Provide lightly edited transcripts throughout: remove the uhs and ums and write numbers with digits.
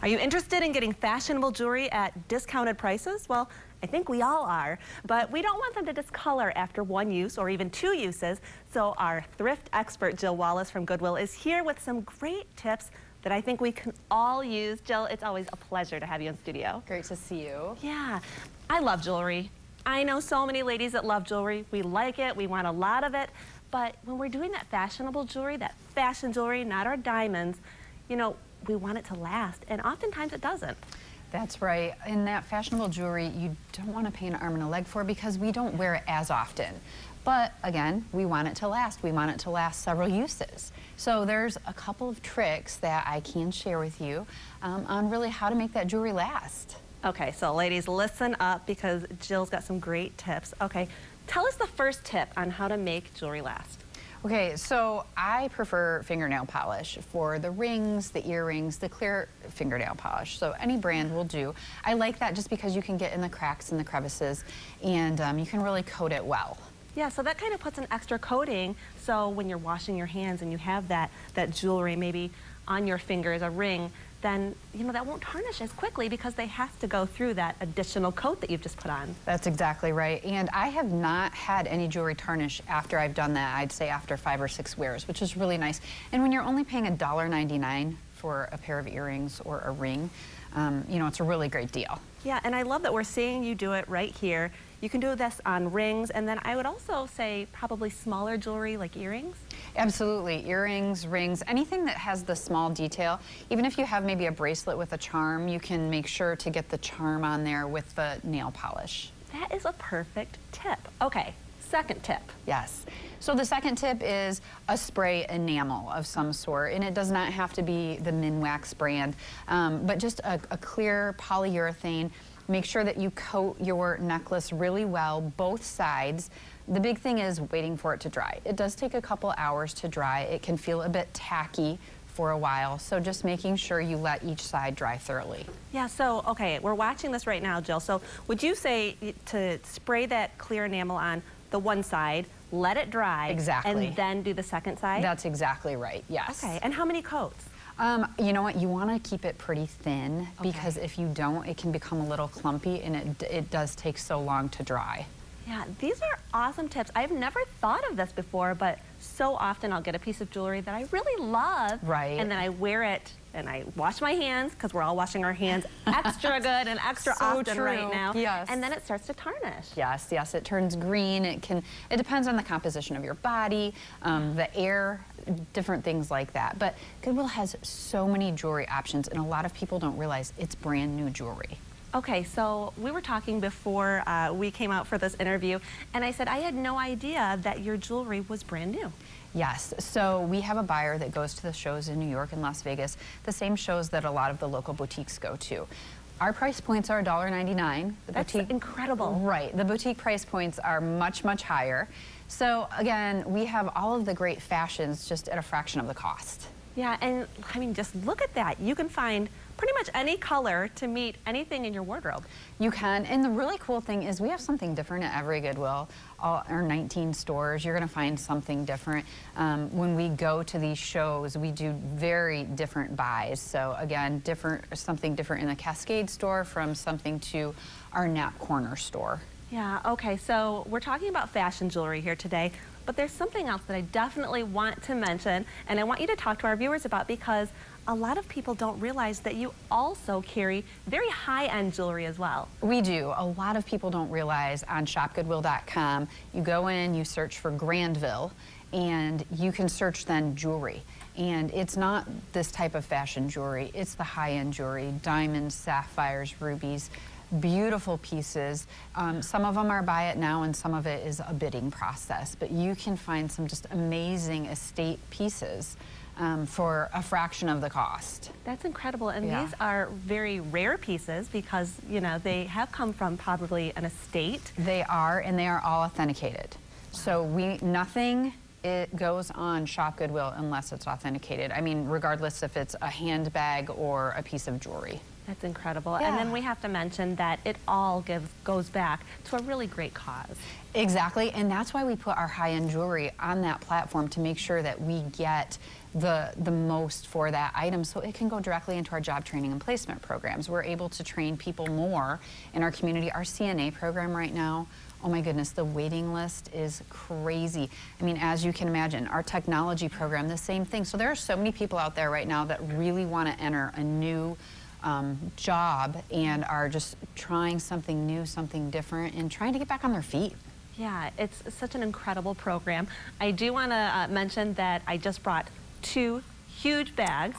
Are you interested in getting fashionable jewelry at discounted prices? Well, I think we all are, but we don't want them to discolor after one use or even two uses. So our thrift expert, Jill Wallace from Goodwill, is here with some great tips that I think we can all use. Jill, it's always a pleasure to have you in studio. Great to see you. Yeah, I love jewelry. I know so many ladies that love jewelry. We like it, we want a lot of it, but when we're doing that fashionable jewelry, that fashion jewelry, not our diamonds, you know, we want it to last, and oftentimes it doesn't. That's right. In that fashionable jewelry, you don't want to pay an arm and a leg for because we don't wear it as often. But again, we want it to last. We want it to last several uses. So there's a couple of tricks that I can share with you on really how to make that jewelry last. Okay, so ladies, listen up because Jill's got some great tips. Okay, tell us the first tip on how to make jewelry last. Okay, so I prefer fingernail polish for the rings, the earrings, the clear fingernail polish. So any brand will do. I like that just because you can get in the cracks and the crevices and you can really coat it well. Yeah, so that kind of puts an extra coating, so when you're washing your hands and you have that jewelry maybe on your fingers, a ring, then, you know, that won't tarnish as quickly because they have to go through that additional coat that you've just put on. That's exactly right. And I have not had any jewelry tarnish after I've done that. I'd say after 5 or 6 wears, which is really nice. And when you're only paying $1.99 for a pair of earrings or a ring, you know, it's a really great deal. Yeah, and I love that we're seeing you do it right here. You can do this on rings, and then I would also say probably smaller jewelry like earrings. Absolutely. Earrings, rings, anything that has the small detail. Even if you have maybe a bracelet with a charm, you can make sure to get the charm on there with the nail polish. That is a perfect tip. Okay, second tip. Yes. So the second tip is a spray enamel of some sort, and it does not have to be the Minwax brand, but just a clear polyurethane. Make sure that you coat your necklace really well, both sides. The big thing is waiting for it to dry. It does take a couple hours to dry. It can feel a bit tacky for a while, so just making sure you let each side dry thoroughly. Yeah, so, okay, we're watching this right now, Jill. So would you say to spray that clear enamel on the one side, let it dry, exactly, and then do the second side? That's exactly right, yes. Okay, and how many coats? You know what, you want to keep it pretty thin, because if you don't, it can become a little clumpy, and it does take so long to dry. Yeah, these are awesome tips. I've never thought of this before, but so often I'll get a piece of jewelry that I really love, right, and then I wear it and I wash my hands, because we're all washing our hands extra good and extra often right now. Yes. And then it starts to tarnish. Yes, yes, it turns green. It depends on the composition of your body, the air, different things like that. But Goodwill has so many jewelry options, and a lot of people don't realize it's brand new jewelry. Okay, so we were talking before we came out for this interview, and I said I had no idea that your jewelry was brand new. Yes, so we have a buyer that goes to the shows in New York and Las Vegas, the same shows that a lot of the local boutiques go to. Our price points are $1.99. That's incredible. Right, the boutique price points are much, much higher. So again, we have all of the great fashions just at a fraction of the cost. Yeah, and I mean, just look at that. You can find pretty much any color to meet anything in your wardrobe. You can, and the really cool thing is we have something different at every Goodwill. All our 19 stores, you're gonna find something different. When we go to these shows, we do very different buys. So again, something different in the Cascade store from something to our Nap Corner store. Yeah, okay, so we're talking about fashion jewelry here today, but there's something else that I definitely want to mention, and I want you to talk to our viewers about, because a lot of people don't realize that you also carry very high-end jewelry as well. We do. A lot of people don't realize on shopgoodwill.com, you go in, you search for Grandville, and you can search then jewelry. And it's not this type of fashion jewelry, it's the high-end jewelry, diamonds, sapphires, rubies, beautiful pieces. Some of them are buy it now, and some of it is a bidding process, but you can find some just amazing estate pieces for a fraction of the cost. That's incredible, and these are very rare pieces because, you know, they have come from probably an estate. They are, and they are all authenticated. So nothing it goes on Shop Goodwill unless it's authenticated. I mean, regardless if it's a handbag or a piece of jewelry. That's incredible. Yeah. And then we have to mention that it all goes back to a really great cause. Exactly, and that's why we put our high-end jewelry on that platform, to make sure that we get the most for that item, so it can go directly into our job training and placement programs. We're able to train people more in our community. Our CNA program right now, oh my goodness, the waiting list is crazy. I mean, as you can imagine, our technology program, the same thing. So there are so many people out there right now that really want to enter a new job and are just trying something new, something different, and trying to get back on their feet. Yeah, it's such an incredible program. I do want to mention that I just brought 2 huge bags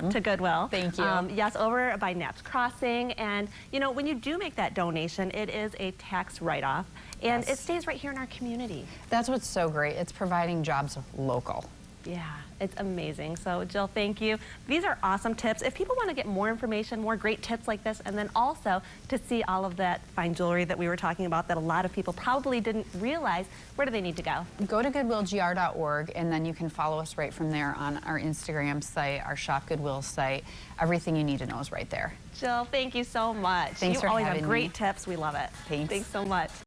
to Goodwill. Thank you. Yes, over by Knapp's Crossing. And, you know, when you do make that donation, it is a tax write-off, and it stays right here in our community. That's what's so great. It's providing jobs local. Yeah, it's amazing. So, Jill, thank you. These are awesome tips. If people want to get more information, more great tips like this, and then also to see all of that fine jewelry that we were talking about that a lot of people probably didn't realize, where do they need to go? Go to goodwillgr.org, and then you can follow us right from there on our Instagram site, our Shop Goodwill site. Everything you need to know is right there. Jill, thank you so much. Thanks for having me. You always have great tips. We love it. Thanks. Thanks so much.